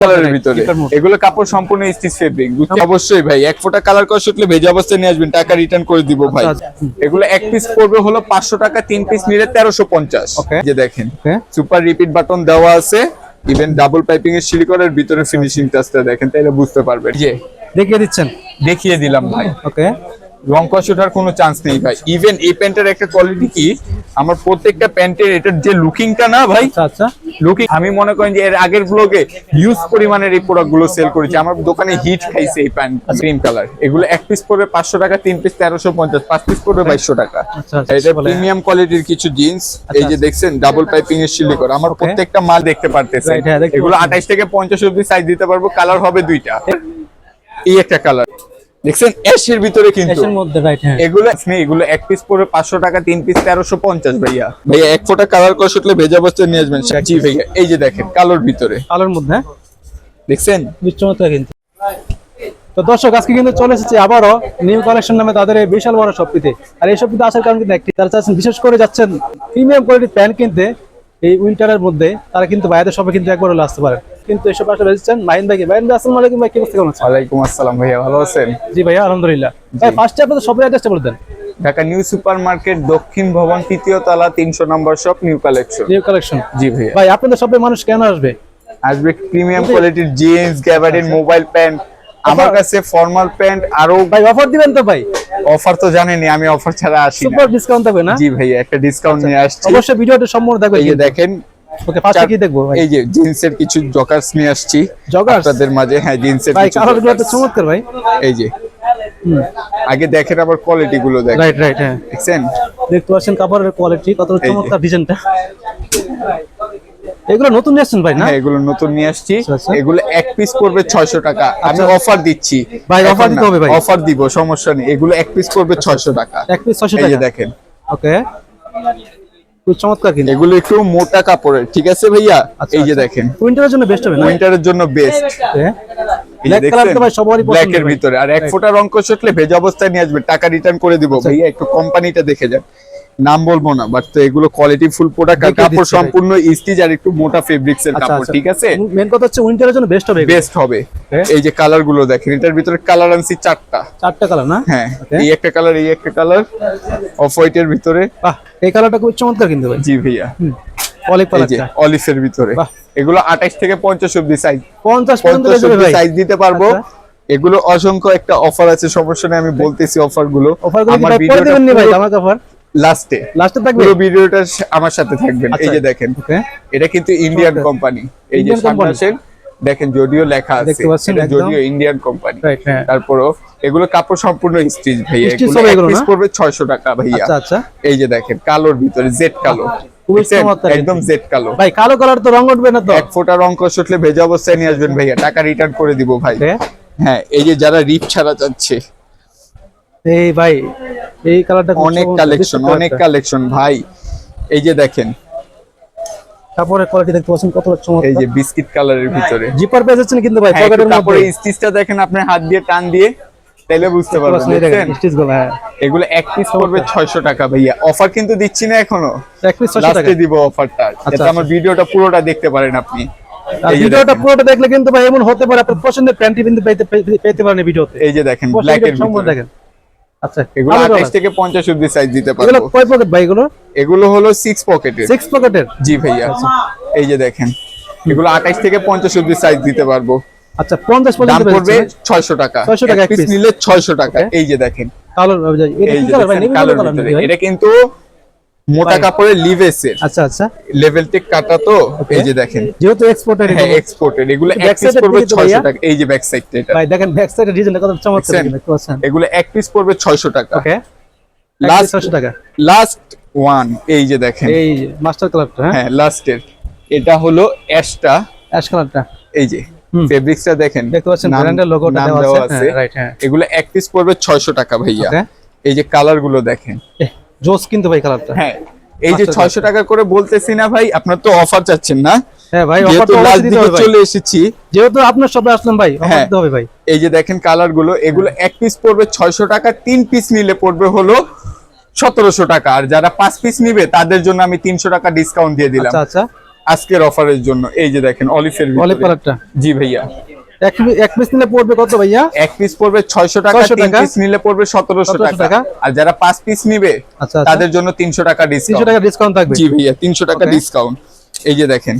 কালারের ভিতরে এগুলো কাপড় সম্পূর্ণ স্টিচ ফেব্রিক। অবশ্যই ভাই, এক ফোঁটা কালার কষ উঠলে ভেজা অবস্থায় নিয়ে আসবেন, টাকা রিটার্ন করে দিব ভাই। এগুলো এক পিস পড়বে হলো 500 টাকা, 3 পিস নিলে 1350। যে দেখেন সুপার রিপিট বাটন দেওয়া আছে, ইভেন ডাবল পাইপিং এর সিলিকনের ভিতরে ফিনিশিং টাচটা দেখেন, তাইলে বুঝতে পারবেন। যে দেখিয়ে দিচ্ছেন, দেখিয়ে দিলাম ভাই। ওকে, রং কষ ওঠার কোনো চান্স নেই ভাই। ইভেন এই প্যান্টের একটা কোয়ালিটি কি, আমার প্রত্যেকটা প্যান্টের এটার যে লুকিংটা না ভাই, আচ্ছা লুকিং, আমি মনে করেন যে এর আগের ব্লগে হিউজ পরিমাণের এই প্রোডাক্ট গুলো সেল করেছি, আমার দোকানে হিট খাইছে এই প্যান্ট গ্রিন কালার। এগুলো এক পিস পড়বে 500 টাকা, 3 পিস 1350, 5 পিস পড়বে 2200 টাকা। এটা প্রিমিয়াম কোয়ালিটির কিছু জিন্স, এই যে দেখছেন ডাবল পাইপিং এর সিলিকন, আমার প্রত্যেকটা মাল দেখতে পারতেছেন। এগুলো 28 থেকে 50 অবধি সাইজ দিতে পারবো, কালার হবে দুইটা। এই একটা কালার দেখছেন অ্যাশের ভিতরে, কিন্তু এগুলো এক পিস পড়বে 500 টাকা, 3 পিস 1350 ভাইয়া। ভাইয়া এক ফোঁটা কালার কষ উঠলে ভেজা বস্তায় নিয়ে আসবেন। জি ভাইয়া, এই যে দেখেন কালোর ভিতরে, কালোর মধ্যে দেখছেন চমৎকার। কিন্তু তো দর্শক, আজকে কিন্তু চলে এসেছে আবারও নিউ কালেকশন নামে তাদের এই বিশাল বড় শপটিতে। আর এই শপটিতে আসার কারণ কিন্তু একটি, তারা চাচ্ছেন বিশেষ করে যাচ্ছেন প্রিমিয়াম কোয়ালিটির প্যান্ট কিনতে এই উইন্টারের মধ্যে, তারা কিন্তু বাইরের শপে কিন্তু একবার হলে আসতে পারে। কিন্তু এইসব আসলে এসেছেন মাহিন ভাই। মাহিন ভাই, আসসালামু আলাইকুম ভাই, কি অবস্থা, কেমন আছেন? ওয়ালাইকুম আসসালাম ভাইয়া, ভালো আছেন? জি ভাইয়া, আলহামদুলিল্লাহ। ভাই ফার্স্টে আপনাদের শপের অ্যাড্রেসটা বলে দেন। ঢাকা নিউ সুপার মার্কেট, দক্ষিণ ভবন, 3য় তলা, 300 number shop, new collection. New collection, জি ভাইয়া। ভাই আপনাদের শপে মানুষ কেন আসবে? আসবে প্রিমিয়াম কোয়ালিটির জিন্স, গ্যাবার্ডিন, মোবাইল প্যান্ট, আমার কাছে ফর্মাল প্যান্ট। আরো ভাই অফার দিবেন তো? ভাই অফার তো জানেনই, আমি অফার ছাড়া আসি না। সুপার ডিসকাউন্ট থাকবে না? জি ভাইয়া, একটা ডিসকাউন্ট নিয়ে আসছি। অবশ্যই ভিডিওটা সম্পূর্ণ দেখবেন। এই যে দেখেন, ওকে, ফার্স্টে কি দেখবো ভাই? এই যে জিন্সের কিছু জগার্স নিয়ে আসছি আপনাদের মাঝে। হ্যাঁ, জিন্সের ভাই কিছু কালারগুলো তো চমৎকার ভাই। এই যে আগে দেখেন, আবার কোয়ালিটি গুলো দেখেন। রাইট, হ্যাঁ দেখছেন, দেখতে পাচ্ছেন কাপড়ের কোয়ালিটি কত চমৎকার, ডিজাইনটা। এগুলো নতুন নিয়ে আসছেন ভাই না? হ্যাঁ, এগুলো নতুন নিয়ে আসছি। আচ্ছা। এগুলো এক পিস পড়বে 600 টাকা, আমি অফার দিচ্ছি ভাই। অফার দিতে হবে ভাই? অফার দিব, সমস্যা নেই। এগুলো এক পিস পড়বে 600 টাকা, এক পিস 600 এই টাকা। যে দেখেন, ওকে, খুব চমৎকার। কিন্তু এগুলো একটু মোটা কাপড়ের, ঠিক আছে ভাইয়া? এই যে দেখেন, উইন্টারের জন্য বেস্ট হবে না? উইন্টারের জন্য বেস্ট। ব্ল্যাক কালার তো ভাই সবারই পছন্দ। ব্ল্যাকের ভিতরে আর এক ফোঁটা রং কষ উঠলে ভেজা অবস্থায় নিয়ে আসবে, টাকা রিটার্ন করে দিব ভাইয়া। একটু কোম্পানিটা দেখে যান, নাম বলবো না, বাট এগুলো কোয়ালিটি ফুল প্রোডাক্ট, কাপড় সম্পূর্ণ স্টিচ আর একটু মোটা ফেব্রিক্স এর কাপড়, ঠিক আছে? মেন কথা হচ্ছে উইন্টারের জন্য বেস্ট হবে, বেস্ট হবে। এই যে কালার গুলো দেখেন, এটার ভিতরে কালার আনছি চারটা কালার না? হ্যাঁ, এই একটা কালার, এই একটা কালার, অফ হোয়াইট এর ভিতরে। বাহ, এই কালারটা খুব চমৎকার কিন্তু ভাই। জি ভাইয়া, অলিভ এই যে অলিভের ভিতরে। এগুলো 28 থেকে 50 অবধি সাইজ, 50 পর্যন্ত সাইজ দিতে পারবো। এগুলো অসংখ্য একটা অফার আছে, সমস্যা নেই, আমি বলতেছি অফার গুলো। আমার ভিডিওটা দিবেন নি ভাই, আমার অফার লাস্টে থাকবে, পুরো ভিডিওটা আমার সাথে থাকবেন। এই যে দেখেন, এটা কিন্তু ইন্ডিয়ান কোম্পানি। এই যে সামনে দেখেন, যদিও লেখা আছে এটা যদিও ইন্ডিয়ান কোম্পানি, তারপরও এগুলো কাপড় সম্পূর্ণ স্টিচ ভাইয়া। এগুলো পিস পড়বে 600 টাকা ভাইয়া। আচ্ছা, এই যে দেখেন কালোর ভিতরে জেড কালো, একদম জেড কালো ভাই। কালো কালার তো রং উঠবে না তো? এক ফোঁটা রং কষ উঠলে ভেজা অবস্থায় নিয়ে আসবেন ভাইয়া, টাকা রিটার্ন করে দিব ভাই। হ্যাঁ, এই যে যারা রিপ ছাড়া চাচ্ছে, এই ভাই এই কালারটা অনেক কালেকশন ভাই। এই যে দেখেন কাপড়ের কোয়ালিটি দেখতে পাচ্ছেন কত চমৎকার। এই যে বিস্কিট কালারের ভিতরে জিপার পেয়ে যাচ্ছেন কিন্তু ভাই, পকেটের মধ্যে। কাপড়ের স্টিচটা দেখেন, আপনি হাত দিয়ে টান দিয়ে তাইলে বুঝতে পারবেন। দেখেন স্টিচগুলো, হ্যাঁ। এগুলো এক পিস পড়বে 600 টাকা ভাইয়া। অফার কিন্তু দিচ্ছি না এখনো, এক পিস 600 টাকা লাস্টে দিব অফারটা। যাতে আমার ভিডিওটা পুরোটা দেখতে পারেন আপনি। ভিডিওটা পুরোটা দেখলে কিন্তু ভাই এমন হতে পারে আপনার পছন্দের প্যান্টই কিন্তু পেতে পারেন ভিডিওতে। এই যে দেখেন ব্ল্যাক এর ভিতরে দেখেন। আচ্ছা, এগুলো 28 থেকে 50 অবধি সাইজ দিতে পারবো। এগুলো কয় পকেট ভাই? এগুলো হলো 6 পকেটের। 6 পকেটের? জি ভাইয়া। এই যে দেখেন, এগুলো 28 থেকে 50 অবধি সাইজ দিতে পারবো। আচ্ছা, 50 পর্যন্ত দাম পড়বে 600 টাকা। 600 টাকা এক পিস নিলে 600 টাকা। এই যে দেখেন কালার, এটা কি কালার ভাই? কালার ভিতরে, এটা কিন্তু মোটা কাপড়ের লিভেসের। আচ্ছা, লেভেল টেক কাটা তো। এই যে দেখেন, যেহেতু এক্সপোর্টেড, এক্সপোর্টেড, এগুলো এক পিস পড়বে 600 টাকা। এই যে ব্যাক সাইডটা, এটা ভাই দেখেন ব্যাক সাইডের ডিজাইনটা কত চমৎকার দেখতে পাচ্ছেন। এগুলো এক পিস পড়বে 600 টাকা। ওকে, লাস্ট 600 টাকা। লাস্ট ওয়ান, এই যে দেখেন, এই মাস্টার কালারটা। হ্যাঁ, লাস্টের এটা হলো অ্যাশ কালারটা। এই যে ফেব্রিক্সটা দেখেন, দেখতে পাচ্ছেন ব্র্যান্ডের লোগোটা দেওয়া আছে। রাইট, হ্যাঁ। এগুলো এক পিস পড়বে 600 টাকা ভাইয়া। এই যে কালার গুলো দেখেন, জোস কিন্তু ভাই কালারটা। হ্যাঁ, এই যে 600 টাকা করে বলতেছি না ভাই, আপনার তো অফার চাচ্ছেন না? হ্যাঁ ভাই, অফার তো লাস্ট দিকে চলে এসেছি, যেহেতু আপনার সবে আসলাম ভাই, অফার দিতে হবে ভাই। এই যে দেখেন কালার গুলো, এগুলো এক পিস পড়বে 600 টাকা, 3 পিস নিলে পড়বে হলো 1700 টাকা। আর যারা 5 পিস নিবে তাদের জন্য আমি 300 টাকা ডিসকাউন্ট দিয়ে দিলাম। আচ্ছা, আজকের অফারের জন্য এই যে দেখেন অলিভের অলিভ কালারটা। জি ভাইয়া, এক পিস নিলে পড়বে কত ভাইয়া? এক পিস পড়বে 600 টাকা, 600 তিন টাকা। পিস নিলে পড়বে 1700 1700 টাকা। টাকা। আর যারা 5 পিস নিবে আচ্ছা, আচ্ছা। তাদের জন্য 300 টাকা 300 ডিসকাউন্ট। টাকা ডিসকাউন্ট থাকবে। জি ভাইয়া, 300 টাকা Okay. ডিসকাউন্ট। এই যে দেখেন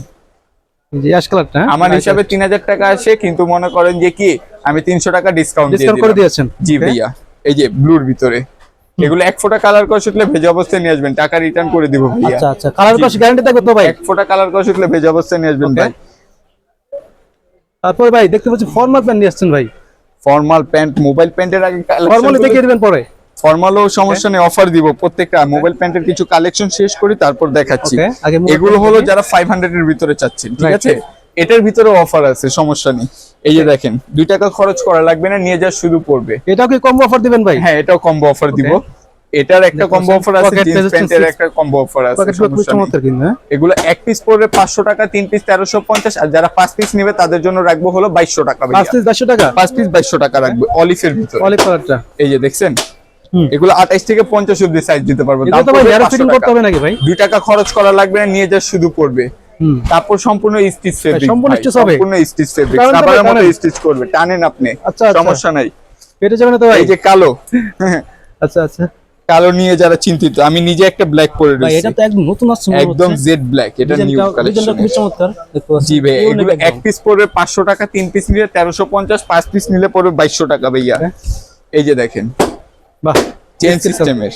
জি অ্যাশ কালারটা। আমার হিসাবে 3000 টাকা আসে, কিন্তু মনে করেন যে কি আমি 300 টাকা ডিসকাউন্ট দিয়ে ডিসকাউন্ট করে দিলাম। দিয়েছেন। জি Okay. ভাইয়া, এই যে ব্লুর ভিতরে এগুলো এক ফোঁটা কালার করে শুকলে ভেজা অবস্থায় নিয়ে আসবেন, টাকা রিটার্ন করে দিব ভাইয়া। আচ্ছা আচ্ছা, কালার কস গ্যারান্টি থাকবে তো ভাই? এক ফোঁটা কালার করে শুকলে ভেজা অবস্থায় নিয়ে আসবেন Okay. ভাই। তারপর ভাই দেখতে পাচ্ছি ফর্মাল প্যান্ট নিয়ে আসছেন ভাই। ফর্মাল প্যান্ট, মোবাইল প্যান্টের আগে ফর্মালি দেখিয়ে দিবেন পরে। ফর্মালও সমস্যা নেই, অফার দিব প্রত্যেকটা। মোবাইল প্যান্টের কিছু কালেকশন শেষ করি তারপর দেখাচ্ছি। Okay, আগে mobile এগুলো pant হলো দেখি। যারা 500 এর ভিতরে চাচ্ছেন, ঠিক Right. আছে? এটার ভিতরেও অফার আছে, সমস্যা নেই। এই যে দেখেন 2 টাকা খরচ করা লাগবে না, নিয়ে যা শুধু পড়বে। এটাও কি কম্বো অফার দিবেন ভাই? হ্যাঁ, এটাও কম্বো অফার দিব। এটার একটা কম্বো অফার আছে, Pocket জিন্স resistance প্যান্টের 6 একটা কম্বো অফার আছে, পকেট খুব সমস্যা নেই। চমৎকার কিন্তু, হ্যাঁ? এগুলো এক পিস পড়বে 500 টাকা, 3 পিস 1350, আর যারা 5 পিস নেবে তাদের জন্য রাখবো হলো 2200 টাকা 5 ভাইয়া। পিস 400 টাকা। 5 পিস 2200 টাকা রাখবো অলিভের ভিতরে। অলিভ কালারটা। এই যে দেখছেন হুম। এগুলো 28 থেকে 50 অবধি সাইজ দিতে পারবো। এটা তো ভাই ন্যারো ফিটিং করতে হবে নাকি ভাই? 2 টাকা খরচ করা লাগবে না, নিয়ে যা শুধু পড়বে। হুম। তারপর সম্পূর্ণ স্টিচ ফেব্রিক, সম্পূর্ণ stitch হবে? সম্পূর্ণ স্টিচ ফেব্রিক, টানেন তো ভাই, রাবারের মতো টানেন। স্টিচ করবে, টানেন আপনি, আচ্ছা, আচ্ছা। সমস্যা নাই। পেটে যাবে না তো ভাই? এই যে কালো আচ্ছা আচ্ছা কালো নিয়ে যারা চিন্তিত, আমি নিজে একটা ব্ল্যাক পরে ভাই, রয়েছি, এটা তো একদম নতুন আসছে মনে একদম হচ্ছে। জেড ব্ল্যাক, এটা নিউ ডিজাইনটা কালেকশন। খুব চমৎকার দেখতে পাচ্ছি। জি ভাই, Unique এগুলো এক একদম। পিস পড়বে 500 টাকা, 3 পিস নিলে 1350, 5 পিস নিলে পড়বে 2200 টাকা ভাইয়া। Okay. এই যে দেখেন বাহ, চেন সিস্টেমের,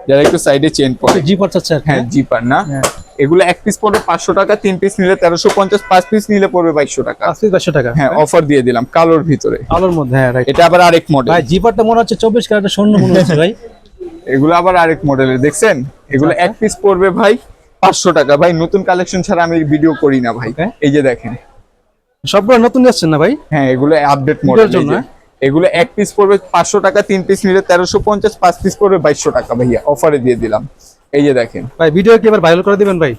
যারা একটু সাইডে চেন পরে, জিপার চাচ্ছে আর কি, হ্যাঁ জিপার না, হ্যাঁ। এগুলো এক পিস পড়বে 500 টাকা, 3 পিস নিলে 1350, 5 পিস নিলে পড়বে 2200 টাকা। 5 পিস 400 টাকা। হ্যাঁ, অফার দিয়ে দিলাম কালোর ভিতরে। আলোর মধ্যে, হ্যাঁ রাইট। এটা আবার আরেক মডেল, ভাই জিপারটা মনে হচ্ছে 24 ক্যারেটের স্বর্ণ মনে হচ্ছে ভাই। এগুলো আবার আরেক মডেলের, দেখছেন এগুলো এক পিস পড়বে ভাই 500 টাকা। ভাই নতুন কালেকশন ছাড়া আমি ভিডিও করি না ভাই। Okay. এই যে দেখেন, সবগুলো নতুন আসছেন না ভাই? হ্যাঁ এগুলো আপডেট Video মডেল। র জন্য, এগুলো এক পিস পড়বে 500 টাকা, 3 পিস নিলে 1350, 5 পিস পড়বে 2200 টাকা ভাইয়া, অফারে দিয়ে দিলাম। এই যে দেখেন, ভাই ভিডিও কি এবার ভাইরাল করে দিবেন ভাই?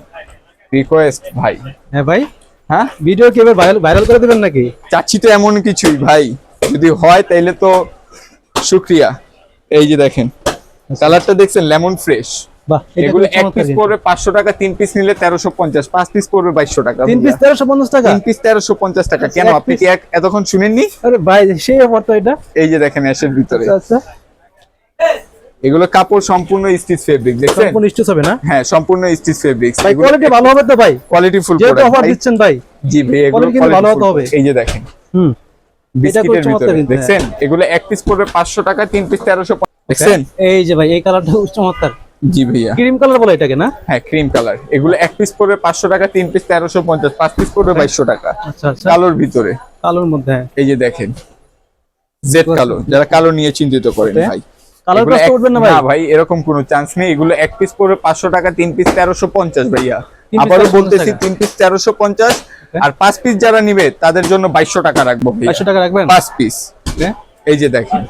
রিকোয়েস্ট ভাই। হ্যাঁ ভাই, হ্যাঁ, ভিডিও কি এবার ভাইরাল করে দিবেন নাকি? চাচ্ছি তো এমন কিছুই ভাই, যদি হয় তাইলে তো শুকরিয়া। এই যে দেখেন কালারটা দেখছেন, লেমন ফ্রেশ। বাহ, এটা এগুলো খুব এক চমৎকার পিস কিন্তু। পড়বে 500 টাকা, 3 পিস নিলে 1350, 5 পিস পড়বে 2200 টাকা 3 পিস 1350 টাকা? 3 পিস 1350 টাকা। কেন এক আপনি piece- কি এতক্ষণ শুনেননি? আরে ভাই সেই অফার তো এটা। এই যে দেখেন অ্যাশের ভিতরে, আচ্ছা আচ্ছা, এগুলো কাপড় সম্পূর্ণ স্টিচ ফেব্রিক, দেখছেন? সম্পূর্ণ স্টিচ হবে না? হ্যাঁ, সম্পূর্ণ স্টিচ ফেব্রিক। ভাই কোয়ালিটি ভালো হবে তো ভাই? কোয়ালিটি ফুল যেহেতু প্রোডাক্ট অফার ভাই। দিচ্ছেন ভাই। জি ভাই, এগুলো quality কিন্তু ভালো quality হতে full হবে। product। এই যে দেখেন হুম। এটা খুব বিস্কিটের চমৎকার ভিতরে, কিন্তু, দেখছেন এগুলো এক পিস পড়বে 500 টাকা, 3 পিস 1350, দেখছেন? এই যে ভাই এই কালারটা খুব চমৎকার, জি ভাইয়া, ক্রিম কালার বলে এটাকে না? হ্যাঁ ক্রিম কালার। এগুলো এক পিস পড়বে 500 টাকা, 3 পিস 1350, 5 পিস পড়বে 2200 টাকা। আচ্ছা আচ্ছা, কালোর ভিতরে কালোর মধ্যে, হ্যাঁ। এই যে দেখেন জেড কালো, যারা কালো নিয়ে চিন্তিত করেন Okay. ভাই। কালার এগুলো কষ্ট করবেন না ভাই? না ভাই, এরকম কোনো চান্স নেই। এগুলো এক পিস পড়বে 500 টাকা, 3 পিস 1350 ভাইয়া। 3 piece আবারও 1350 বলতেছি টাকা। 3 পিস 1350, আর 5 পিস যারা নিবে তাদের জন্য 2200 টাকা রাখবো ভাইয়া। 500 টাকা রাখবেন? 5 পিস। Okay. এই যে দেখেন,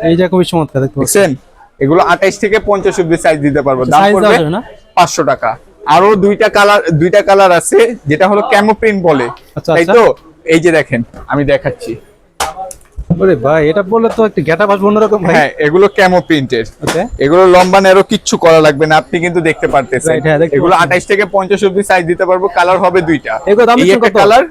এই যে খুবই চমৎকার দেখতে পাচ্ছি। দেখছেন এগুলো 28 থেকে 50 অবধি সাইজ দিতে পারবো। দাম Size দেওয়া পড়বে যাবে না? 500 টাকা। আরো দুইটা কালার আছে, যেটা হলো ক্যামো প্রিন্ট বলে, আচ্ছা, তাই আচ্ছা। তো? এই যে দেখেন আমি দেখাচ্ছি, ওরে ভাই এটা বললে তো একটা গেটআপ আসবে অন্যরকম ভাই। হ্যাঁ এগুলো ক্যামো প্রিন্টের। ওকে, এগুলো লম্বা নেরো কিচ্ছু করা লাগবে না, আপনি কিন্তু দেখতে পারতেছেন। Right, হ্যাঁ, দেখতে এগুলো পাচ্ছি। 28 থেকে 50 অবধি সাইজ দিতে পারবো। কালার হবে দুইটা, এগুলো দাম এই দিচ্ছেন একটা কত? কালার,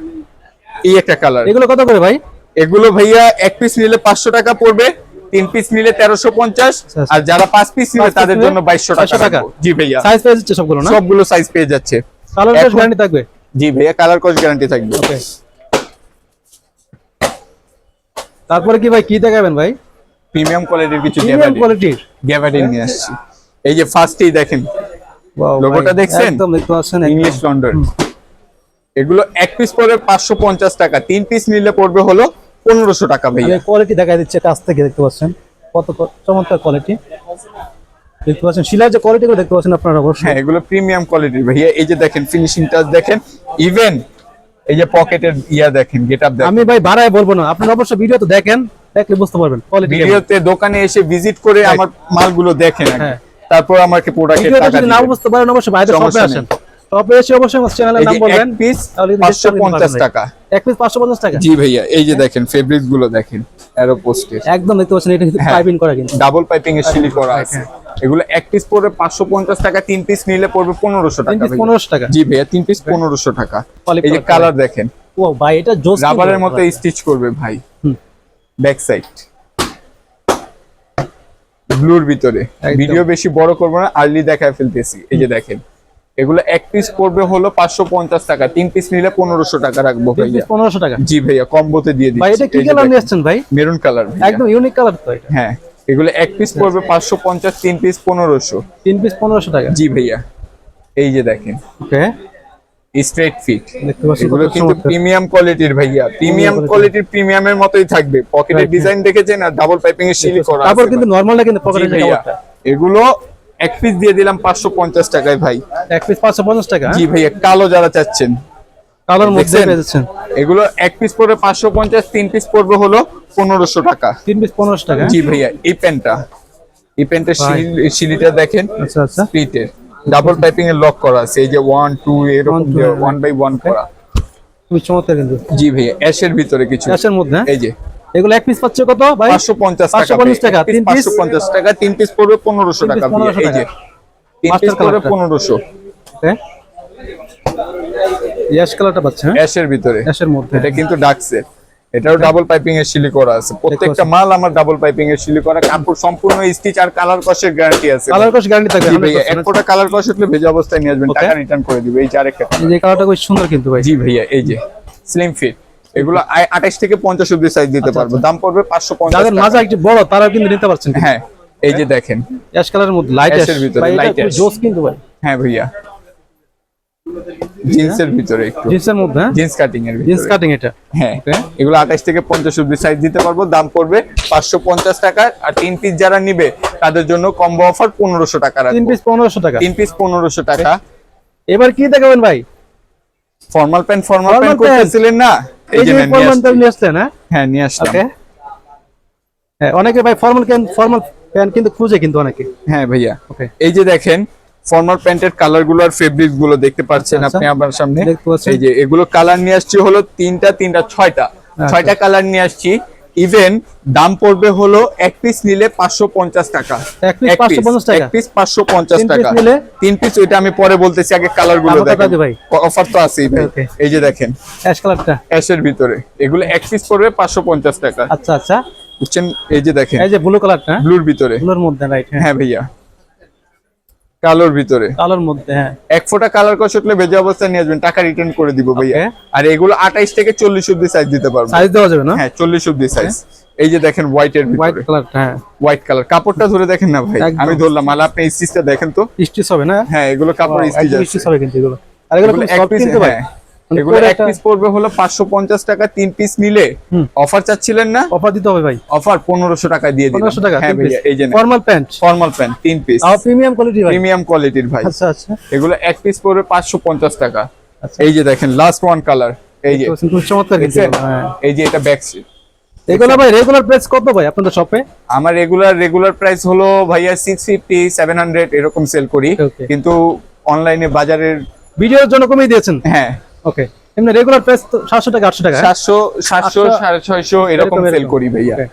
এই একটা কালার। এগুলো কত করে ভাই? এগুলো ভাইয়া এক পিস নিলে 500 টাকা পড়বে, 3 পিস নিলে 1350, আচ্ছা। আর যারা 5 পিস নিবে 5 piece তাদের নিলে জন্য 2200 টাকা 2200 টাকা। রাখবো। জি ভাইয়া, সাইজ পেয়ে যাচ্ছে সবগুলো না? সবগুলো সাইজ পেয়ে যাচ্ছে। কালার এখন- গ্যারান্টি থাকবে? জি ভাইয়া, কালার কস গ্যারান্টি থাকবে। ওকে, তারপরে কি ভাই কি দেখাবেন ভাই? প্রিমিয়াম কোয়ালিটির কিছু প্রিমিয়াম কোয়ালিটির গ্যাবার্ডিন নিয়ে আসছি। এই যে ফার্স্টেই দেখেন লোগোটা দেখছেন? একদম দেখতে পাচ্ছেন, ইংলিশ লন্ডন। এগুলো এক পিস পড়বে 550 টাকা, 3 পিস নিলে পড়বে হলো 1500 টাকা ভাইয়া। কোয়ালিটি দেখা দিচ্ছে কাছ থেকে, দেখতে পাচ্ছেন কত চমৎকার কোয়ালিটি দেখতে পাচ্ছেন। শিলার যে কোয়ালিটি গুলো দেখতে পাচ্ছেন আপনারা অবশ্যই। হ্যাঁ এগুলো প্রিমিয়াম কোয়ালিটির ভাইয়া। এই যে দেখেন ফিনিশিং টাচ দেখেন, ইভেন এই যে পকেটের দেখেন, গেটআপ দেখেন। আমি ভাই বাড়ায় বলবো না, আপনারা অবশ্যই ভিডিও তো দেখেন, দেখলে বুঝতে পারবেন কোয়ালিটি। ভিডিওতে দোকানে এসে ভিজিট করে আমার মালগুলো দেখেন আগে। হ্যাঁ। তারপর আমাকে প্রোডাক্টের ভিডিওতে টাকা যদি না দিবেন। বুঝতে পারেন অবশ্যই বাইরে শপে সমস্যা আসেন, শপে এসে অবশ্যই আমার চ্যানেলের এই নাম যে বলবেন, এক পিস তাহলে কিন্তু 550 টাকা। এক পিস 550 টাকা। জি ভাইয়া, এই যে দেখেন ফেব্রিক গুলো দেখেন, অ্যারো পোস্টের একদম দেখতে পাচ্ছেন, এটা কিন্তু হ্যাঁ। পাইপিং করা কিন্তু। ডাবল পাইপিং এর সিলি করা আছে। এগুলো এক পিস পড়বে 550 টাকা, 3 পিস নিলে পড়বে 1500 টাকা। 1500 টাকা। জি ভাইয়া 3 পিস 1500 টাকা। Poly এই যে color কালার দেখেন, ও ভাই এটা জোস রাবারের মতো স্টিচ করবে ভাই। ব্যাক সাইড ব্লুর ভিতরে, ভিডিও বেশি বড় করব না, আর্লি দেখায় ফেলতেছি। এই যে দেখেন, এগুলো এক পিস পড়বে হলো 550 টাকা, 3 পিস নিলে 1500 টাকা রাখবো ভাইয়া। 1500 টাকা। জি ভাইয়া কম্বোতে দিয়ে দিচ্ছি। ভাই এটা কি কালার নিয়ে আসছেন ভাই? মেরুন কালার, একদম ইউনিক কালার তো এটা। হ্যাঁ এগুলো এক পিস পড়বে 550, 3 পিস 1500। 3 পিস 1500 টাকা। জি ভাইয়া এই যে দেখেন ওকে, স্ট্রেট ফিট, দেখতে পাচ্ছেন এগুলো কত কিন্তু চমৎকার। প্রিমিয়াম কোয়ালিটির ভাইয়া, প্রিমিয়াম কোয়ালিটির, প্রিমিয়ামের মতই থাকবে। পকেটের Right, ডিজাইন দেখেছেন আর ডাবল পাইপিং এর সিলি করা তারপর আছে কিন্তু ভাই। নরমালটা কিন্তু জি পকেটে ভাইয়া, কাপড়টা। এগুলো এক পিস দিয়ে দিলাম 550 টাকায় ভাই। এক পিস 550 টাকা। জি ভাইয়া কালো যারা চাচ্ছেন কালার মধ্যে দেখছেন? পেয়ে যাচ্ছেন। এগুলো এক পিস পড়বে 550, 3 পিস পড়বে হলো 1500 টাকা। 3 পিস 1500 টাকা। জি ভাইয়া এই প্যান্টটা, এই প্যান্টের ভাই। সিলিটা দেখেন, আচ্ছা আচ্ছা, স্প্লিটের ডাবল পাইপিং এর লক করা আছে। এই যে 1 2 এরকম 1, 2, 1 বাই 1 করা। খুব চমৎকার কিন্তু। জি ভাইয়া অ্যাশের ভিতরে কিছু, ক্যাশের মধ্যে হ্যাঁ? এই যে এগুলো এক পিস পাচ্ছে কত ভাই? 550 টাকা। 550 টাকা, 3 পিস 550 টাকা, 3 পিস পড়বে 1500 টাকা। 1500 এই যে টাকা। 3 পিস মাস্টার পড়বে কালারটা। 1500। ওকে, ইয়াশ কালারটা পাচ্ছে হ্যাঁ? অ্যাশের ভিতরে, ক্যাশের মধ্যে। এটা কিন্তু ডার্ক সেট, এটাও ডাবল পাইপিং এর সিলি করা আছে। প্রত্যেকটা মাল আমার ডাবল পাইপিং এর সিলি করা, কাপড় সম্পূর্ণ স্টিচ আর কালার কসের গ্যারান্টি আছে। কালার কস গ্যারান্টি থাকবে। জি ভাইয়া 100% এক ফোঁটা কালার কস উঠলে ভেজা অবস্থায় নিয়ে আসবেন, Okay. টাকা রিটার্ন করে দিবে। এই যে আরেকটা এই যে কালারটা খুব সুন্দর কিন্তু ভাই। জি ভাইয়া এই যে স্লিম ফিট, এগুলো 28 থেকে 50 অবধি সাইজ দিতে পারবো। দাম পড়বে 550 যাদের টাকা। মাজা একটু বড় তারা কিন্তু নিতে পারছেন কিন্তু। হ্যাঁ এই যে দেখেন, অ্যাশ কালারের মধ্যে লাইট অ্যাশ অ্যাশের ভিতরে, ভাই, এটা light খুব ash। জোস কিন্তু ভাই। হ্যাঁ ভাইয়া জিন্সের ভিতরে একটু, জিন্সের মধ্যে হ্যাঁ? জিন্স কাটিং এর জিন্স ভিতরে। কাটিং এটা। হ্যাঁ Okay. এগুলো 28 থেকে 50 অবধি সাইজ দিতে পারবো। দাম পড়বে 550 টাকা। আর 3 পিস যারা নিবে তাদের জন্য কম্বো অফার 1500 টাকা 3 রাখবো। পিস 1500 টাকা। 3 পিস 1500 টাকা। এবার কি দেখাবেন ভাই? Formal pant Formal pant। করতেছিলেন না, এই যে নেন, নিয়ে ফর্মাল আসছি। প্যান্ট নিয়ে আসলেন হ্যাঁ? হ্যাঁ নিয়ে আসলাম। ওকে, হ্যাঁ অনেকে ভাই ফর্মাল প্যান্ট কিন্তু খুঁজে কিন্তু অনেকে। হ্যাঁ ভাইয়া ওকে, এই যে দেখেন ফর্মাল প্যান্টের কালার গুলো আর ফেব্রিক গুলো দেখতে পাচ্ছেন আচ্ছা, আপনি আমার সামনে। দেখতে পাচ্ছি। এই যে এগুলো কালার নিয়ে আসছি হলো তিনটা 6টা কালার নিয়ে আসছি। ইভেন দাম পড়বে হলো এক পিস নিলে 550 টাকা। এক পিস 550 টাকা। এক পিস 550 তিন পিস টাকা। নিলে? 3 পিস ওইটা আমি পরে বলতেছি, আগে কালার গুলো দামটা দেখেন। দাও ভাই। অফার তো আছেই ভাই। Okay. এই যে দেখেন অ্যাশ কালারটা। অ্যাশের ভিতরে, এগুলো এক পিস পড়বে 550 টাকা। আচ্ছা আচ্ছা, বুঝছেন? এই যে দেখেন এই যে ব্লু কালারটা ব্লুর ভিতরে, ব্লুর মধ্যে রাইট হ্যাঁ, হ্যাঁ ভাইয়া কালোর ভিতরে। কালার মধ্যে হ্যাঁ। এক ফোঁটা কালার কস উঠলে ভেজা অবস্থায় নিয়ে আসবেন, টাকা রিটার্ন করে দিব ভাইয়া। Okay. আর এগুলো 28 থেকে 40 অবধি সাইজ দিতে পারবো। সাইজ দেওয়া যাবে না? হ্যাঁ 40 অবধি সাইজ। এই যে দেখেন হোয়াইটের হোয়াইট ভিতরে, কালারটা হ্যাঁ। White colour. কাপড়টা ধরে দেখেন না ভাই, একদম। আমি ধরলাম মাল, আপনি স্টিচটা দেখেন তো। স্টিচ হবে না? হ্যাঁ এগুলো কাপড় স্টিচ আছে। স্টিচ হবে কিন্তু এগুলো। আর এগুলো এগুলো খুব এক সফট পিস, কিন্তু ভাই। হ্যাঁ মানে এগুলো পুরো এক একটা পিস পড়বে হলো 550 টাকা। 3 পিস নিলে অফার চাচ্ছিলেন না, অফার দিতে হবে ভাই। অফার 1500 টাকা দিয়ে দিলাম। 1500 টাকা হ্যাঁ 3 পিস। ভাইয়া এই যে formal pant. Formal pant 3 piece, আর প্রিমিয়াম কোয়ালিটি ভাই। প্রিমিয়াম কোয়ালিটির ভাই। আচ্ছা আচ্ছা, এগুলো এক পিস পড়বে 550 টাকা। আচ্ছা। এই যে দেখেন লাস্ট ওয়ান কালার, এই যে তো খুব চমৎকার কিন্তু দেখছেন? এগুলো, হ্যাঁ। এই যে এটা ব্যাক সিট। এগুলো ভাই রেগুলার প্রাইস কত ভাই আপনাদের শপে? আমার রেগুলার প্রাইস হলো ভাইয়া 650 700 এরকম সেল করি। Okay. কিন্তু অনলাইনে বাজারের, ভিডিওর জন্য কমিয়ে দিয়েছেন? হ্যাঁ ওকে, এমনি রেগুলার প্রাইস তো 700 টাকা 800 টাকা 700 650 এরকম সেল করি ভাইয়া। Okay.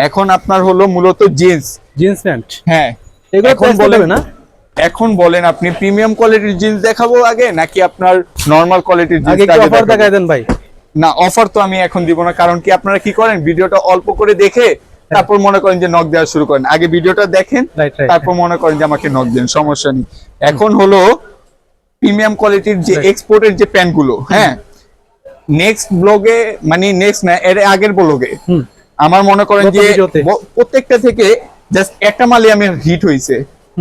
এখন আপনার হলো মূলত জিন্স। জিন্স প্যান্ট হ্যাঁ এগুলো এখন প্রাইস বলেন বলবে না? এখন বলেন আপনি প্রিমিয়াম কোয়ালিটির জিন্স দেখাবো আগে নাকি আপনার নরমাল কোয়ালিটির জিন্স আগে কি অফার দেখায় দেন ভাই? না অফার তো আমি এখন দিব না, কারণ কি আপনারা কি করেন ভিডিওটা অল্প করে দেখে তারপর মনে করেন যে নক দেওয়া শুরু করেন। আগে ভিডিওটা দেখেন রাইট রাইট, তারপর মনে করেন যে আমাকে নক দেন, সমস্যা নেই। এখন হলো প্রিমিয়াম কোয়ালিটির যে Right. এক্সপোর্টের যে প্যান্ট গুলো, হ্যাঁ নেক্সট ব্লগে মানে নেক্সট না এর আগের ব্লগে আমার মনে করেন গত যে ভিডিওতে। প্রত্যেকটা থেকে জাস্ট একটা মালই আমি হিট হইছে,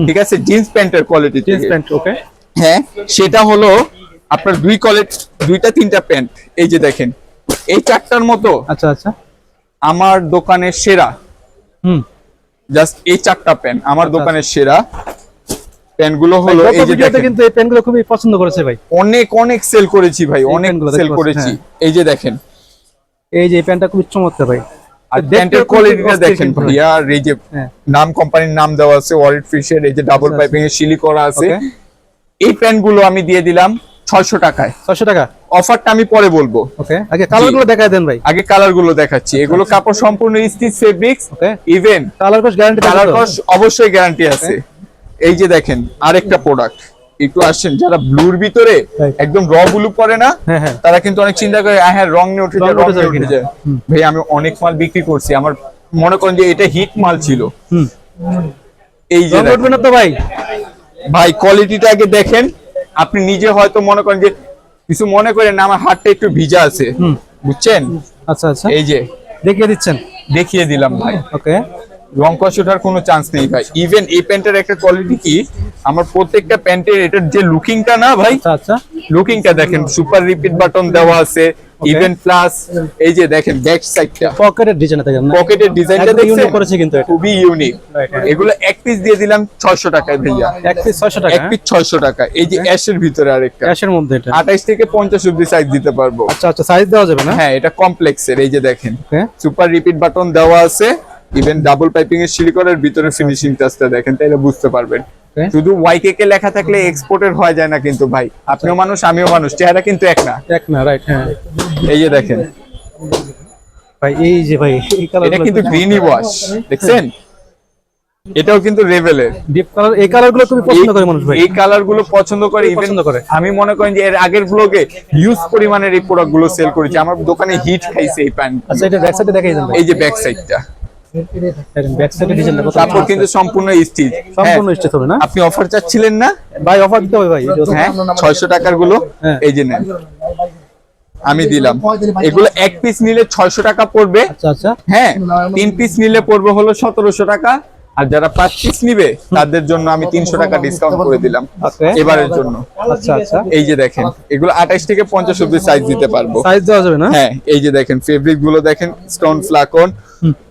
ঠিক আছে জিন্স প্যান্টের কোয়ালিটি। জিন্স প্যান্ট ওকে, হ্যাঁ সেটা হলো আপনার দুইটা তিনটা প্যান্ট। এই যে দেখেন এই চারটার মতো আচ্ছা আচ্ছা, আমার দোকানের সেরা, জাস্ট এই চারটা প্যান্ট আমার আচ্ছা, দোকানের সেরা প্যান্ট গুলো হলো। গত এই যে ভিডিওতে দেখেন কিন্তু এই প্যান্টগুলো খুবই পছন্দ করেছে ভাই। অনেক সেল করেছি ভাই, এই অনেক প্যান্টগুলো সেল দেখতে করেছি। পাচ্ছি, এই যে দেখেন এই যে এই প্যান্টটা খুবই চমৎকার ভাই। আর দেখতেও প্যান্টের খুব কোয়ালিটিটা অস্থির দেখেন কিন্তু ভাই। ভাইয়া। আর এই যে হ্যাঁ। নাম কোম্পানির নাম দেওয়া আছে ওয়ারিড ফিশের, এই যে ডাবল আচ্ছা, পাইপিং এর সিলি করা আছে। ওকে, এই প্যান্ট গুলো আমি দিয়ে দিলাম 600 টাকায়। 600 টাকা অফারটা আমি পরে বলবো, ওকে, আগে কালারগুলো দেখায় দেন ভাই। আগে কালার গুলো দেখাচ্ছি। এগুলো কাপড় সম্পূর্ণ স্টিচ ফেব্রিক্স, ওকে, ইভেন কালার কস গ্যারান্টি কালার কস অবশ্যই গ্যারান্টি আছে। এই যে দেখেন আরেকটা প্রোডাক্ট, একটু আসেন যারা ব্লুর ভিতরে একদম র ব্লু পরে না, তারা কিন্তু অনেক চিন্তা করে হ্যাঁ রং নিয়ে উঠে যায়, রং নিয়ে উঠে যায়। ভাই আমি অনেক মাল বিক্রি করছি, আমার মনে করেন যে এটা হিট মাল ছিল। এই যে উঠবে না তো ভাই, ভাই কোয়ালিটিটা আগে দেখেন, আপনি নিজে হয়তো মনে করেন যে কিছু মনে করেন না, আমার হাতটা একটু ভিজা আছে, বুঝছেন? আচ্ছা আচ্ছা, এই যে দেখিয়ে দিচ্ছেন, দেখিয়ে দিলাম ভাই। ওকে, রং কষ ওঠার কোনো চান্স নেই ভাই। ইভেন এই প্যান্টের একটা কোয়ালিটি কি, আমার প্রত্যেকটা প্যান্টের এটার যে লুকিংটা না ভাই, আচ্ছা লুকিংটা দেখেন, সুপার রিপিট বাটন দেওয়া আছে, ইভেন প্লাস এই যে দেখেন ব্যাক সাইডটা পকেটের ডিজাইন থাকে না, পকেটের ডিজাইনটা দেখছেন করেছে কিন্তু এটা খুবই ইউনিক। এগুলো এক পিস দিয়ে দিলাম 600 টাকায় ভাইয়া, এক পিস 600 টাকা, এক পিস 600 টাকা। এই যে অ্যাশের ভিতরে আরেকটা, ক্যাশের মধ্যে এটা 28 থেকে 50 অবধি সাইজ দিতে পারবো। আচ্ছা আচ্ছা, সাইজ দেওয়া যাবে না? হ্যাঁ এটা কমপ্লেক্সের, এই যে দেখেন ওকে, সুপার রিপিট বাটন দেওয়া আছে, ইভেন ডাবল পাইপিং এর সিলিকনের ভিতরে ফিনিশিং টাচটা দেখেন, তাইলে বুঝতে পারবেন। শুধু ওয়াইকেকে লেখা থাকলে এক্সপোর্টের হয়ে যায় না কিন্তু ভাই, আপনিও মানুষ আমিও মানুষ, চেহারা কিন্তু এক না। এক না, রাইট, হ্যাঁ। এই যে দেখেন ভাই, এই যে ভাই এই কালার, এটা কিন্তু গ্রিনি ওয়াশ, দেখছেন? এটাও কিন্তু রেভেলের ডিপ কালার, এই কালার গুলো তুমি পছন্দ করে মানুষ ভাই, এই কালার গুলো পছন্দ করে, ইভেন পছন্দ করে। আমি মনে করেন যে এর আগের ব্লগে হিউজ পরিমাণের এই প্রোডাক্ট গুলো সেল করেছি, আমার দোকানে হিট খাইছে এই প্যান্ট। আচ্ছা, এটা ব্যাক সাইডে দেখাই দেন ভাই, এই যে ব্যাক সাইডটা, ব্যাক সাইডে ডিজাইনটা কত, কাপড় কিন্তু সম্পূর্ণ স্টিচ, সম্পূর্ণ স্টিচ হবে না? আপনি অফার চাচ্ছিলেন না ভাই, অফার দিতে হবে ভাই, হ্যাঁ 600 টাকার গুলো, এই যে নেন আমি দিলাম। এগুলো এক পিস নিলে 600 টাকা পড়বে, আচ্ছা আচ্ছা, হ্যাঁ 3 পিস নিলে পড়বে হলো 1700 টাকা, আর যারা 5 পিস নিবে তাদের জন্য আমি 300 টাকা ডিসকাউন্ট করে দিলাম এবারের জন্য। আচ্ছা আচ্ছা, এই যে দেখেন এগুলো 28 থেকে 50 অবধি সাইজ দিতে পারবো, সাইজ দেওয়া যাবে না? হ্যাঁ এই যে দেখেন ফেব্রিক গুলো দেখেন, স্টোন ফ্লাকন,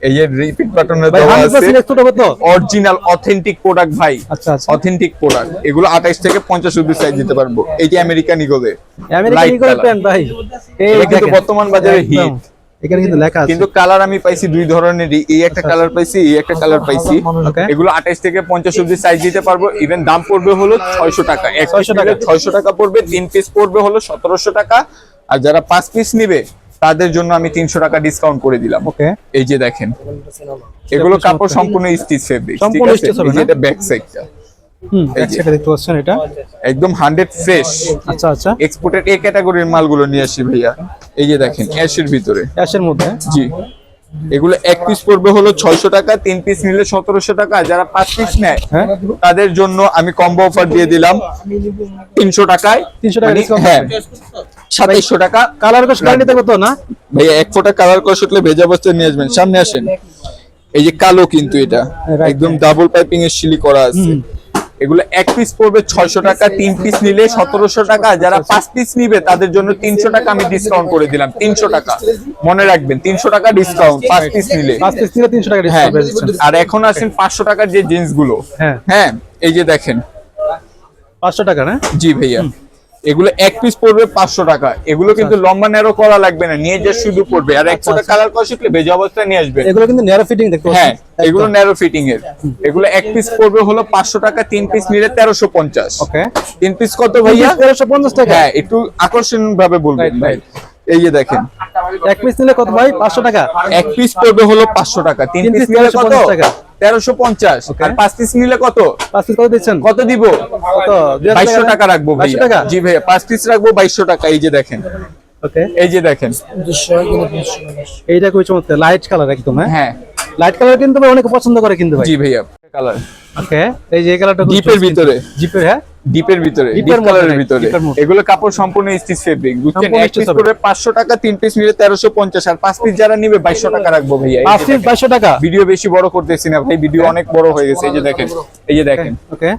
এই যে রিপিট বাটনের ভাই দেওয়া আছে, 100% এক্সপোর্ট হবে তো? অরিজিনাল অথেন্টিক প্রোডাক্ট ভাই, আচ্ছা আচ্ছা, অথেন্টিক প্রোডাক্ট। এগুলো 28 থেকে 50 অবধি সাইজ দিতে পারবো। এই যে আমেরিকান ইগলে, আমেরিকান ইগল প্যান্ট ভাই, এই কিন্তু বর্তমান বাজারে হিট। এখানে কিন্তু লেখা আছে, কিন্তু কালার আমি পাইছি দুই ধরনেরই, এই একটা কালার পাইছি, এই একটা কালার পাইছি। এগুলো 28 থেকে 50 অবধি সাইজ দিতে পারবো। ইভেন দাম পড়বে হলো 600 টাকা, 600 টাকা, 600 টাকা পড়বে। 3 পিস পড়বে হলো 1700 টাকা, আর যারা 5 পিস নিবে তাদের জন্য আমি 300 টাকা ডিসকাউন্ট করে দিলাম। ওকে, এই যে দেখেন এগুলো কাপড় সম্পূর্ণ স্টিচ ফেব্রিক, ঠিক সম্পূর্ণ আছে? স্টিচ হবে না? এটা ব্যাক সাইডটা এই যে দেখতে পাচ্ছেন, এটা একদম 100 ফ্রেশ আচ্ছা আচ্ছা, এক্সপোর্টেড এই ক্যাটাগরির মালগুলো নিয়ে আসি ভাইয়া। এই যে দেখেন অ্যাশের ভিতরে, অ্যাশের মধ্যে, জি এগুলো এক পিস পড়বে হলো 600 টাকা, 3 পিস নিলে 1700 টাকা, যারা 5 পিস নেয় তাদের জন্য আমি কম্বো অফার দিয়ে দিলাম 300 টাকায়, 300 টাকা ডিসকাউন্ট, হ্যাঁ 2700 টাকা। কালার কোশ গ্যারান্টি থাকবে তো না ভাইয়া? এক ফোঁটা কালার কষ উঠলে ভেজা বস্তায় নিয়ে আসবেন, সামনে আসেন। এই যে কালো, কিন্তু এটা একদম ডাবল পাইপিং এর শিলি করা আছে। এগুলো এক পিস পড়বে 600 টাকা, 3 পিস নিলে 1700 টাকা, যারা 5 পিস নিবে তাদের জন্য 300 টাকা আমি ডিসকাউন্ট করে দিলাম। 300 টাকা মনে রাখবেন, 300 টাকা ডিসকাউন্ট 5 পিস নিলে, 5 পিস নিলে 300 টাকা হ্যাঁ। ডিসকাউন্ট। আর এখন আসেন 500 টাকার যে জিন্স গুলো, হ্যাঁ হ্যাঁ এই যে দেখেন 500 টাকা না? জি ভাইয়া, এগুলো এক পিস পড়বে 500 টাকা। এগুলো কিন্তু লম্বা ন্যারো করা লাগবে না, নিয়ে যা শুধু পড়বে। আর 100 কালার কষ উঠলে ভেজা অবস্থায় নিয়ে আসবে। এগুলো কিন্তু ন্যারো ফিটিং দেখতে পাচ্ছেন, হ্যাঁ এগুলো ন্যারো ফিটিং এর। এগুলো এক পিস পড়বে হলো 500 টাকা, 3 পিস নিলে 1350। ওকে, 3 পিস কত ভাইয়া? 1350 টাকা। হ্যাঁ একটু আকর্ষণ ভাবে বলবেন ভাই। এই যে দেখেন এক পিস নিলে কত ভাই? 500 টাকা। এক পিস পড়বে হলো 500 টাকা, 3 পিস নিলে কত? 1350 টাকা। 1350। আর 5 পিস নিলে কত? 5 পিস কত দিচ্ছেন? কত দিব? কত? 2200 টাকা রাখবো ভাই। 2200 টাকা? জি ভাইয়া 5 পিস রাখবো 2200 টাকা। এই যে দেখেন, ওকে, এই যে দেখেন, এইটা খুবই চমৎকার, লাইট কালার একদম। হ্যাঁ লাইট কালার কিন্তু ভাই অনেকে পছন্দ করে কিন্তু ভাই। জি ভাইয়া কালার ওকে, এই যে এই কালারটা ডিপের ভিতরে, জিপের, হ্যাঁ ডিপের ভিতরে, ডিপের ডিপ কালারের মধ্যে, ভিতরে। ডিপের মধ্যে। এগুলো কাপড় সম্পূর্ণ স্টিচ ফেব্রিক, বুঝছেন? সম্পূর্ণ এক পিস stitch হবে। করে 500 টাকা, 3 পিস নিলে 1350। আর 5 পিস যারা নিবে 2200 টাকা রাখবো ভাইয়া। এই যে 5 পিস দেখেন। 2200 টাকা। ভিডিও বেশি বড় করতেছি না ভাই, ভিডিও অনেক বড় হয়ে গেছে। এই যে দেখেন, এই যে দেখেন, ওকে,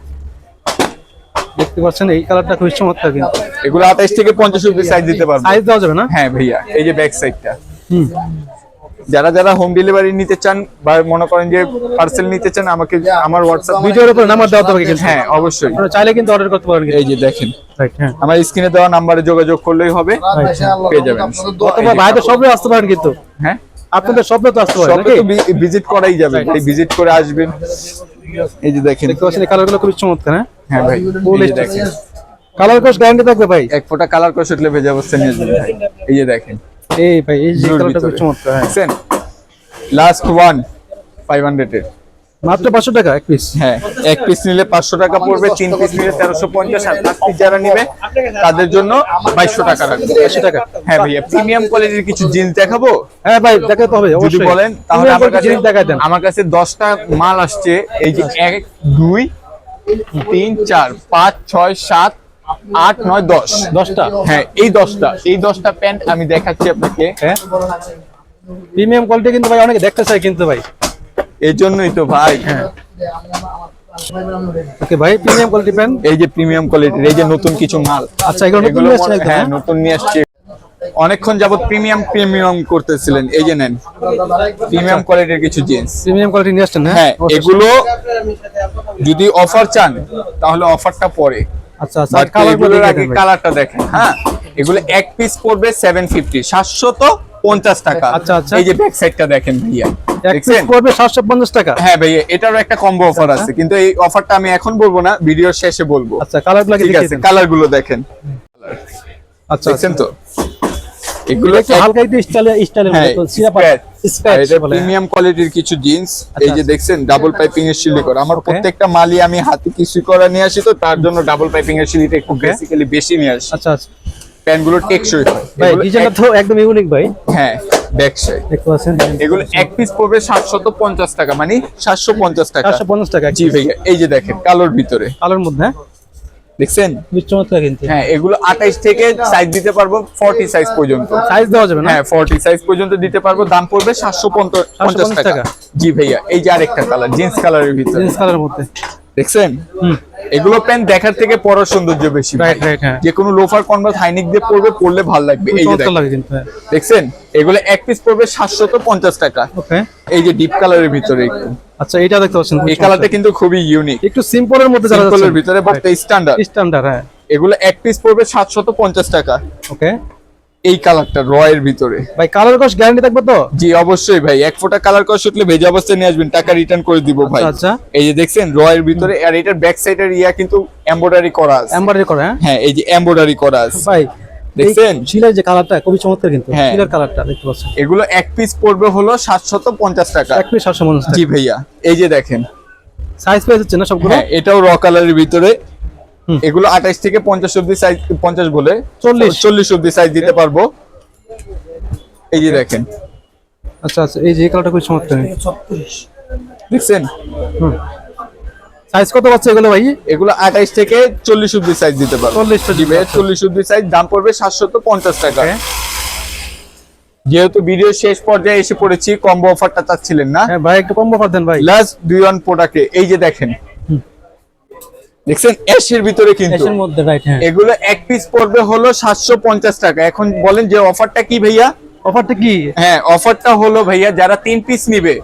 দেখতে পাচ্ছেন এই কালারটা খুবই চমৎকার কিন্তু। এগুলো 28 থেকে 50 অবধি সাইজ দিতে পারবো। সাইজ দেওয়া যাবে না? হ্যাঁ ভাইয়া, এই যে ব্যাক সাইডটা। হুম, যারা যারা হোম ডেলিভারি নিতে চান বা মনে করেন যে পার্সেল নিতে চান, আমাকে আমার হোয়াটসঅ্যাপ ভিডিওর উপর নাম্বার দেওয়া হবে কিন্তু। হ্যাঁ অবশ্যই, আপনারা চাইলে কিন্তু অর্ডার করতে পারেন কিন্তু। এই যে দেখেন, রাইট, হ্যাঁ, আমার স্ক্রিনে দেওয়া নাম্বারে যোগাযোগ করলেই হবে, পেয়ে যাবেন। অথবা ভাইদের সবই আসতে পারেন কিন্তু। হ্যাঁ আপনাদের সবই তো আসতে পারেন সবে নাকি? তো ভিজিট করাই যাবে ভাই, ভিজিট করে আসবেন। এই যে দেখেন, দেখতে পাচ্ছেন এই কালারগুলো খুবই চমৎকার। হ্যাঁ, হ্যাঁ ভাই ফুল এই যে দেখেন, কালার কোশ গ্যারান্টি থাকবে ভাই। এক ফোঁটা কালার কষ উঠলে ভেজা অবস্থা নিয়ে আসবেন ভাই। এই যে দেখেন, এই ভাই এই যে ব্লুর কালারটা খুবই ভিতরে। চমৎকার। হ্যাঁ, দেখছেন লাস্ট ওয়ান 500 এর, মাত্র 500 টাকা এক পিস। হ্যাঁ, এক পিস নিলে 500 টাকা পড়বে, 3 পিস নিলে 1350, আর 5 পিস যারা নিবে তাদের জন্য 2200 টাকা রাখবে। 2200 টাকা। হ্যাঁ ভাইয়া, প্রিমিয়াম কোয়ালিটির কিছু জিন্স দেখাবো। হ্যাঁ ভাই, দেখাতে হবে যদি অবশ্যই। বলেন তাহলে আমার কাছে জিনিস দেখাই দেন। আমার কাছে 10টা মাল আসছে, এই যে 1 2 3 4 5 6 7 8 9 10 10টা। হ্যাঁ, এই 10টা প্যান্ট আমি দেখাচ্ছি আপনাকে। হ্যাঁ, প্রিমিয়াম কোয়ালিটি কিন্তু ভাই অনেকে দেখতে চায় কিন্তু ভাই। এই জন্যই তো ভাই। ওকে ভাই, প্রিমিয়াম কোয়ালিটি প্যান্ট। এই যে প্রিমিয়াম কোয়ালিটির, এই যে নতুন কিছু মাল। আচ্ছা, এগুলো নতুন নিয়ে আসছেন একদম? হ্যাঁ, নতুন নিয়ে আসছে। অনেকক্ষণ যাবত প্রিমিয়াম করতেছিলেন, এই যে নেন প্রিমিয়াম কোয়ালিটির কিছু জিন্স। প্রিমিয়াম কোয়ালিটি নিয়ে আসছেন? হ্যাঁ, এগুলো যদি অফার চান তাহলে অফারটা পরে। আচ্ছা আচ্ছা, বাট এগুলোর আগে কালারটা দেখেন। হ্যাঁ, এগুলো এক পিস পড়বে 750, 750 টাকা। আচ্ছা আচ্ছা, এই যে ব্যাক সাইডটা দেখেন ভাইয়া, এক পিস দেখছেন? পড়বে 750 টাকা। হ্যাঁ ভাইয়া, এটারও একটা কম্বো অফার আছে, কিন্তু এই অফারটা আমি এখন বলবো না, ভিডিওর শেষে বলবো। আচ্ছা, কালারগুলো কি ঠিক আছে, দেখিয়ে দেন। কালার গুলো দেখেন। আচ্ছা, দেখছেন তো, এগুলো একটু হালকা একটু স্টাইলের মতো সিরাপ স্ক্র্যাচ বলে। প্রিমিয়াম কোয়ালিটির কিছু জিন্স, এই যে দেখছেন ডাবল পাইপিং এর সিলি করা। আমার Okay. প্রত্যেকটা মালই আমি হাতে কিছু করা নিয়ে আসি, তো তার জন্য ডাবল পাইপিং এর সিলিটা একটু বেসিক্যালি বেশি নিয়ে আসি। আচ্ছা আচ্ছা প্যান্ট গুলো টেকসই হয় ভাই, এগুলো ডিজাইনটা তো একদম ইউনিক ভাই। হ্যাঁ, ব্যাক সাইড দেখতে পাচ্ছেন, এগুলো এক পিস পড়বে 750 টাকা, মানে 750 টাকা। 750 টাকা। জি ভাইয়া, এই যে দেখেন কালোর ভিতরে, কালার মধ্যে দেখছেন? বেশ চমৎকার কিন্তু। হ্যাঁ, এগুলো 28 থেকে সাইজ দিতে পারবো 40 সাইজ পর্যন্ত। সাইজ দেওয়া যাবে না? হ্যাঁ, 40 সাইজ পর্যন্ত দিতে পারবো। দাম পড়বে 750 টাকা। টাকা। জি ভাইয়া, এই যে আরেকটা কালার জিন্স কালারের ভিতরে, জিন্স কালারের মধ্যে, দেখছেন? হুম, এগুলো প্যান্ট দেখার থেকে পরার সৌন্দর্য বেশি। Right right. হ্যাঁ, যে কোনো লোফার কনভার্স হাইনিক দিয়ে পরলে ভালো লাগবে। এই যে চমৎকার দেখেন, লাগে কিন্তু। হ্যাঁ, দেখছেন? এগুলো এক পিস পড়বে 750 টাকা। ওকে। এই যে ডিপ কালারের ভিতরে একটু, আচ্ছা, এটা দেখতে পাচ্ছেন, এই কালারটা কিন্তু খুবই ইউনিক। একটু সিম্পলের মধ্যে যারা সিম্পলের যাচ্ছেন, ভিতরে বাট স্ট্যান্ডার্ড। স্ট্যান্ডার্ড। হ্যাঁ, এগুলো এক পিস পড়বে 750 টাকা। ওকে। এই কালারটা রয়ের ভিতরে ভাই, কালার কস গ্যারান্টি থাকবে তো? জি অবশ্যই ভাই, এক ফোঁটা কালার কস উঠলে ভেজা অবস্থায় নিয়ে আসবেন, টাকা রিটার্ন করে দিব ভাই। আচ্ছা, এই যে দেখছেন রয়ের ভিতরে, আর এটার ব্যাক সাইডের কিন্তু এমব্রয়ডারি করা আছে। এমব্রয়ডারি করা। হ্যাঁ হ্যাঁ, এই যে এমব্রয়ডারি করা আছে, ভাই, দেখছেন? শিলার যে কালারটা খুবই চমৎকার কিন্তু। হ্যাঁ। শিলার কালারটা দেখতে পাচ্ছেন। এগুলো এক পিস পড়বে হলো 750 টাকা। এক পিস 750 টাকা। জি ভাইয়া, এই যে দেখেন। সাইজ পেয়ে যাচ্ছে না সবগুলো? হ্যাঁ, এটাও র কালারের ভিতরে। হুম। এগুলো 28 থেকে 50 অবধি সাইজ, 50 বলে 40 অবধি সাইজ দিতে পারবো। এই যে দেখেন, আচ্ছা আচ্ছা, এই যে কালারটা খুবই চমৎকার। দেখছেন? হুম, সাইজ কত পাচ্ছে এগুলো ভাই? এগুলো 28 থেকে 40 অবধি সাইজ দিতে পারবো। 40 জি ভাইয়া, 40 অবধি সাইজ, দাম পড়বে 750 টাকা। Okay. যেহেতু ভিডিও শেষ পর্যায়ে এসে পড়েছি, কম্বো অফারটা চাচ্ছিলেন না? হ্যাঁ ভাই, একটু কম্বো অফার দেন ভাই। লাস্ট 2-1 প্রোডাক্টে এই যে দেখেন, দেখছেন অ্যাশের ভিতরে কিন্তু এর মধ্যে, রাইট। হ্যাঁ, এগুলো এক পিস পড়বে হলো 750 টাকা। এখন বলেন যে অফারটা কি ভাইয়া? অফারটা কি? হ্যাঁ, অফারটা হলো ভাইয়া যারা 3 পিস নিবে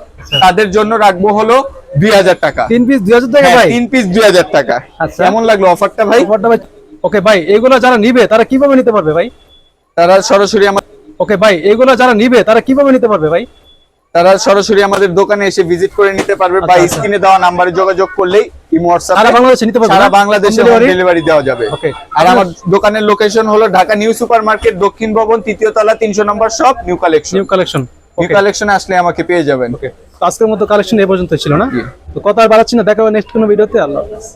তাদের জন্য রাখবো হলো 2000 টাকা। 3 পিস 2000 টাকা ভাই? 3 পিস 2000 টাকা। আচ্ছা। কেমন লাগলো অফারটা ভাই? অফারটা ভাই, ওকে ভাই, এগুলো যারা নিবে তারা কিভাবে নিতে পারবে ভাই? তারা সরাসরি ওকে ভাই, এগুলো যারা নিবে তারা কিভাবে নিতে পারবে ভাই? আমাদের দোকানে এসে ভিজিট করে নিতে পারবে, বা আচ্ছা, আচ্ছা। স্ক্রিনে দেওয়া নাম্বারে যোগাযোগ করলেই ইমো হোয়াটসঅ্যাপে সারা বাংলাদেশে নিতে পারবে? সারা বাংলাদেশে ডেলিভারি দেওয়া যাবে। ওকে। আর আমার দোকানের লোকেশন হলো ঢাকা নিউ সুপার মার্কেট, দক্ষিণ ভবন, 3য় তলা, 300 number shop, new collection. New collection. New কালেকশনে আসলে আমাকে পেয়ে যাবেন। ওকে, আজকের মতো কালেকশন এই পর্যন্ত ছিল না? জি। তো কথা আর বাড়াচ্ছি না, দেখা হবে নেক্সট কোনো ভিডিওতে। আল্লাহ হাফেজ।